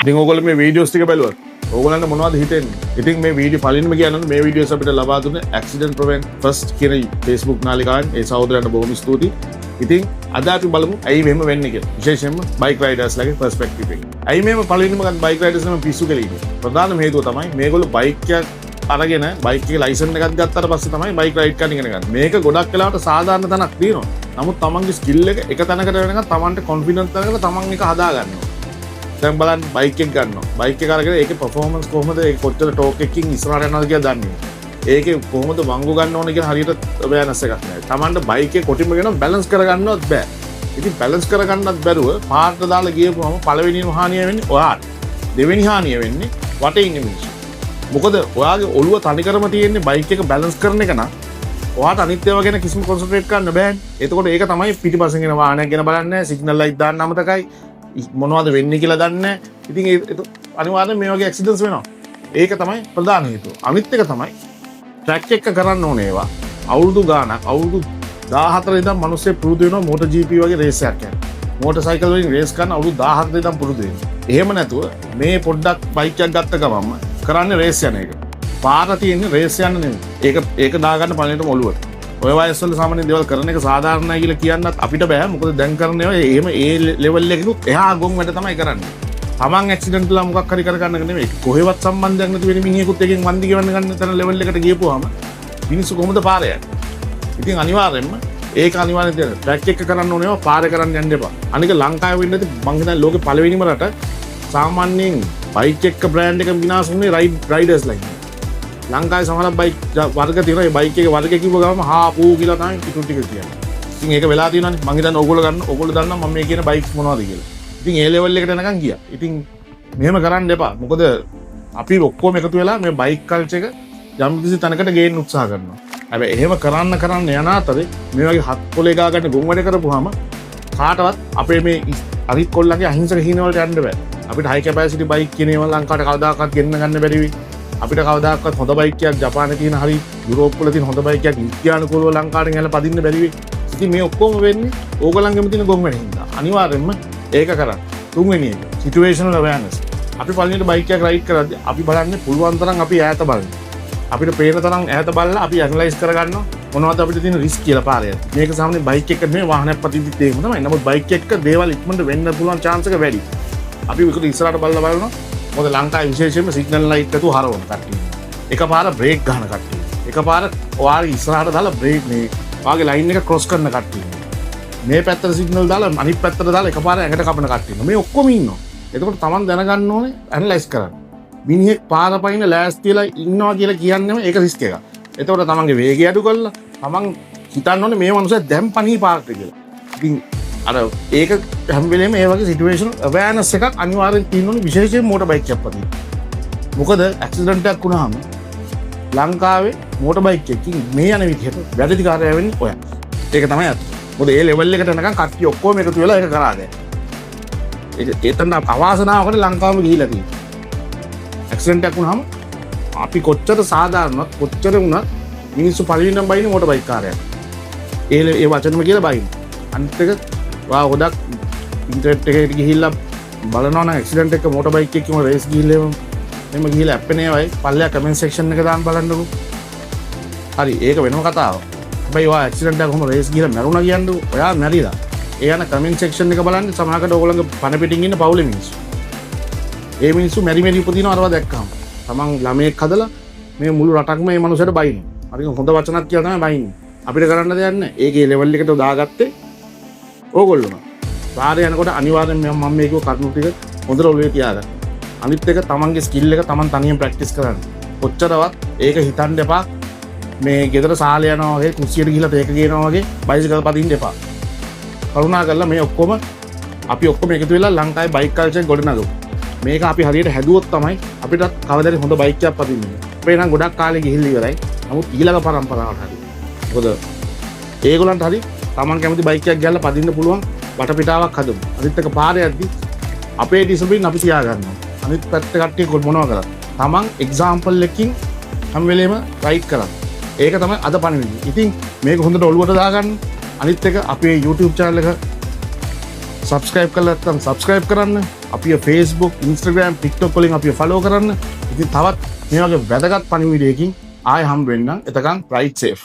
ඉතින් ඕගොල්ලෝ මේ වීඩියෝස් ටික බැලුවා. ඕගොල්ලන්ට මොනවද හිතෙන්නේ? ඉතින් මේ වීඩියෝ පළවෙනිම කියනොත් මේ වීඩියෝස් අපිට ලබා දුන්නේ Accident Prevent First කියන Facebook නාලිකාවෙන් ඒ සහෝදරයන්ට බොහොම ස්තුතියි. ඉතින් අද අපි බලමු ඇයි මෙහෙම වෙන්නේ කියලා. විශේෂයෙන්ම බයික් රයිඩර්ස්ලාගේ පර්ස්පෙක්ටිව් එකෙන්. ඇයි මෙහෙම පළවෙනිම ගන්න බයික් රයිඩර්ස් නම් පිස්සු කියලා ඉන්නේ. ප්‍රධානම හේතුව තමයි මේගොල්ලෝ බයික් එකක් අරගෙන බයික් එකේ ලයිසන් එකක් ගත්තාට පස්සේ තමයි බයික් රයිඩ් කරන්න ඉගෙන ගන්න. මේක ගොඩක් වෙලාවට සාධාරණ තැනක් තියෙනවා. නමුත් තමන්ගේ ස්කිල් එක එක තැනකට වෙනකන් තමන්ට කොන්ෆිඩන්ස් තැනකට තමන් එක හදා ගන්නවා. දැන් බලන්න බයික් එක ගන්නවා. බයික් එක අරගෙන ඒකේ පර්ෆෝමන්ස් කොහොමද ඒක කොච්චර ටෝක් එකකින් ඉස්සරහට යනවද කියලා දන්නේ. ඒකේ කොහොමද වංගු ගන්න ඕනේ කියලා හරියට අවයනස් එකක් නැහැ. තමන්ට බයික් එකේ කොටිම ගෙන බැලන්ස් කරගන්නවත් බෑ. ඉතින් බැලන්ස් කරගන්නත් බැරුව පාර්ට දාලා ගියපුවම පළවෙනිම හානිය වෙන්නේ ඔයාට. දෙවෙනි හානිය වෙන්නේ වටේ ඉන්න මිනිස්සු. මොකද ඔයාගේ ඔළුව තනිකරම තියෙන්නේ බයික් එක බැලන්ස් කරන එක නම් ඔයාට අනිත් ඒවා ගැන කිසිම කොන්සන්ට්‍රේට් කරන්න බෑනේ. එතකොට ඒක තමයි පිටිපස්සෙන් එන වාහනයක් ගැන බලන්නේ, සිග්නල් ලයිට් දාන්න අමතකයි, මොනවද වෙන්නේ කියලා දන්නේ නැහැ. ඉතින් ඒ අනිවාර්යෙන් මේ වගේ ඇක්සිඩන්ට්ස් වෙනවා. ඒක තමයි ප්‍රධාන හේතුව. අනිත් එක තමයි ට්‍රැක් එක කරන්න ඕනේ ඒවා. අවුරුදු ගාණක් අවුරුදු 14 ඉඳන් මිනිස්සු පුරුදු වෙනවා මෝටර් GP වගේ රේස් එකක් යන්න. මෝටර් සයිකල් වලින් රේස් කරන අවුරුදු 14 ඉඳන් පුරුදු වෙනවා. එහෙම නැතුව මේ පොඩ්ඩක් බයික් එකක් ගත්ත ගමන්ම කරන්නේ රේස් යන එක. පාර තියෙන්නේ රේස් යන්න නෙමෙයි. ඒක දාගන්න පළවෙනිටම ඔළුවට. ඔය වයස්වල සාමාන්‍ය දේවල් කරන එක සාධාරණයි කියලා කියන්නත් අපිට බෑ. මොකද දැන් කරන ඒවා එහෙම ඒ ලෙවල් එකකිනුත් එහා ගොන් වැඩ තමයි කරන්නේ. තමන් ඇක්සිඩන්ට් ලා මොකක් හරි කරගන්න එක නෙමෙයි. කොහෙවත් සම්බන්ධයක් නැති වෙන මිනිහෙකුත් එකෙන් වන්දි ගෙවන්න ගන්න තැන ලෙවල් එකට ගියපුවාම මිනිස්සු කොහොමද පාරේ යන්නේ? ඉතින් අනිවාර්යෙන්ම ඒක අනිවාර්යෙන් දෙන්න. ට්‍රැක් එක කරන්න ඕනේ ඒවා පාරේ කරන්න යන්න එපා. අනික ලංකාවේ වෙන්නේ නැති මං හිතන්නේ ලෝකේ පළවෙනිම රට සාමාන්‍යයෙන් බයික් එක බ්‍රෑන්ඩ් එක විනාශ වුනේ රයිඩර්ස්ලා ඉන්නේ. ලංකාවේ සමහර බයික් වර්ග තියෙනවා. ඒ බයික් එකේ වර්ග කිව්ව ගමන් හාපූ කියලා තමයි ඉතුරු ටික කියන්නේ. ඉතින් ඒක වෙලා තියෙනවානේ. මං හිතන්නේ ඕගොල්ලෝ දන්නා මම මේ කියන බයික්ස් මොනවද කියලා. ඉතින් ඒ ලෙවල් එකට යනකම් ගියා. ඉතින් මෙහෙම කරන්න එපා. මොකද අපි ඔක්කොම එකතු වෙලා මේ බයික් කල්චර් එක යම් කිසි තැනකට ගේන්න උත්සාහ කරනවා. හැබැයි එහෙම කරන්න යන අතරේ මේ වගේ හත් පොලේ ගා ගන්න ගොම් වැඩ කරපුවාම කාටවත් අපේ මේ අනිත් කොල්ලන්ගේ අහිංසක හීන වලට යන්න බෑ. අපිට හයි කැපැසිටි බයික් කියන ඒවා ලංකාවට කවදාකවත් ගෙන්න ගන්න බැරි වෙයි. අපිට කවදාකවත් හොඳ බයික් එකක් ජපානයේ තියෙන හරි යුරෝප් වල තියෙන හොඳ බයික් එකක් ඉන්දියානුකූලව ලංකාවට ගෙනලා පදින්න බැරි වෙයි. ඉතින් මේ ඔක්කොම වෙන්නේ ඕගොල්ලන්ගෙම තියෙන ගොම් වැඩ හින්දා. අනිවාර්යෙන්ම ඒක කරන්න. තුන්වෙනි එක සිටුේෂනල් අවයර්නස්. අපි පළවෙනිට බයික් එකක් රයිඩ් කරද්දී අපි බලන්නේ පුළුවන් තරම් අපි ඈත බලන්න. අපිට පේන තරම් ඈත බලලා අපි ඇනලයිස් කරගන්නවා මොනවද අපිට තියෙන රිස්ක් කියලා පාරේ. මේක සාමාන්‍ය බයික් එක නෙමෙයි වාහනයක් පදිද්දිත් එහෙම තමයි. නමුත් බයික් එකක දේවල් ඉක්මනට වෙන්න පුළුවන් chance එක වැඩි. අපි විකුණු ඉස්සරහට බලනවා. මොකද ලංකාවේ විශේෂයෙන්ම සිග්නල් ලයිට් එකතු හරවන කට්ටිය. එකපාර බ්‍රේක් ගන්න කට්ටිය. එකපාර ඔයාගේ ඉස්සරහට දාලා බ්‍රේක් මේ ඔයාගේ ලයින් එක ක්‍රොස් කරන කට්ටිය. මේ පැත්තට සිග්නල් දාලා අනිත් පැත්තට දාලා එකපාර ඇඟට කපන කට්ටිය. මේ ඔක්කොම ඉන්නවා. එතකොට Taman දැනගන්න ඕනේ ඇනලයිස් කරන්න. මිනිහෙක් පාර පයින් ලෑස්තිලා ඉන්නවා කියලා කියන්නේම ඒක රිස්ක් එකක්. එතකොට තමන්ගේ වේගය අඩු කරලා තමන් හිතන්න ඕනේ මේ මනුස්සයා දැන් පණී පාරට කියලා. ඉතින් අර ඒක හැම වෙලේම මේ වගේ සිටුේෂන් අවයර්නස් එකක් අනිවාර්යෙන් තියෙන්න ඕනේ විශේෂයෙන් මොටර් බයික් එකක් පදින්න. මොකද ඇක්සිඩන්ට් එකක් වුණාම ලංකාවේ මොටර් බයික් එකකින් මේ යන විදිහට වැඩිකාරය වෙන්නේ ඔයා. ඒක තමයි අත්. මොකද ඒ ලෙවල් එකට යනකම් කට්ටිය ඔක්කොම එකතු වෙලා ඒක කරාද. ඒතන අවාසනාවකට ලංකාවම ගිහිලා තියෙනවා. ඇක්සිඩන්ට් එකක් වුණාම අපි කොච්චර සාධාරණවත් කොච්චර වුණත් මිනිස්සු පළවෙනිම බයිනේ මොටර් බයික් කාර්යයක්. ඒ වචනම කියලා බයින. අනිත් එක වා ගොඩක් ඉන්ටර්නෙට් එකකට ගිහිල්ලා බලනවා නම් ඇක්සිඩන්ට් එක මොටර් බයික් එකකින් රේස් ගිහිල්ලා එම ගිහිල්ලා ඇප් එකේ වයි පල්ලෙයා කමෙන්ට් සෙක්ෂන් එක දාන්න බලන්නකෝ. හරි ඒක වෙනම කතාවක්. හැබැයි ඔයා ඇක්සිඩන්ට් එකක් කොහොම රේස් ගිහිල්ලා මැරුණා කියන්නේ ඔයා මැරිලා. ඒ යන කමෙන්ට් සෙක්ෂන් එක බලන්න සමහරකට ඕගොල්ලන්ගේ පණ පිටින් ඉන්න පවුලේ මිනිස්සු. ඒ මිනිස්සු මෙරි උපදිනවා අරවා දැක්කම. තමන් ළමයෙක් හදලා මේ මුළු රටක්ම මේ මනුස්සයට බයිනවා. හරි හොඳ වචනක් කියලා තමයි බයින්නේ. අපිට කරන්න දෙයක් නැහැ. ඒකේ ලෙවල් එකට දාගත්තේ ඕගොල්ලෝම. පාරේ යනකොට අනිවාර්යෙන් මම මේ කිව්ව කරුණු ටික හොඳට ඔළුවේ තියාගන්න. අනිත් එක තමන්ගේ ස්කිල් එක තමන් තනියෙන් ප්‍රැක්ටිස් කරන්න. කොච්චරවත් ඒක හිතන්න එපා. මේ ගෙදර සාලේ යනවා වගේ කුස්සියට ගිහිල්ලා තේක ගේනවා වගේ බයිසිකල් පදින්න එපා. කරුණා කරලා මේ ඔක්කොම අපි ඔක්කොම එකතු වෙලා ලංකාවේ බයික් කල්චර් එක ගොඩනගමු. මේක අපි හරියට හැදුවොත් තමයි අපිට කවදාද හොඳ බයික් එකක් පදින්නේ. අපේ නම් ගොඩක් කාලේ ගිහිල්ලා ඉවරයි. නමුත් ඊළඟ පරම්පරාවට හරි. මොකද ඒගොල්ලන්ට හරි Taman කැමති බයික් එකක් ගිහලා පදින්න පුළුවන් වටපිටාවක් හදමු. අනිත් එක පාරේ යද්දි අපේ ඩිසිප්ලින් අපි තියාගන්නවා. අනිත් පැත්ත කට්ටිය මොනවා කරා. Taman එක්සැම්පල් එකකින් හැම වෙලේම රයිඩ් කරා. ඒක තමයි අද පණිවිඩය. ඉතින් මේක හොඳට ඔළුවට දාගන්න. අනිත් එක අපේ YouTube channel එක සබස්ක්‍රයිබ් කරලා නැත්නම් සබස්ක්‍රයිබ් කරන්න. අපිව Facebook, Instagram, TikTok වලින් අපිව ෆලෝ කරන්න. ඉතින් තවත් මේ වගේ වැදගත් පණිවිඩයකින් ආයෙ හම්බ වෙන්නම්. එතකන් රයිට් සේෆ්.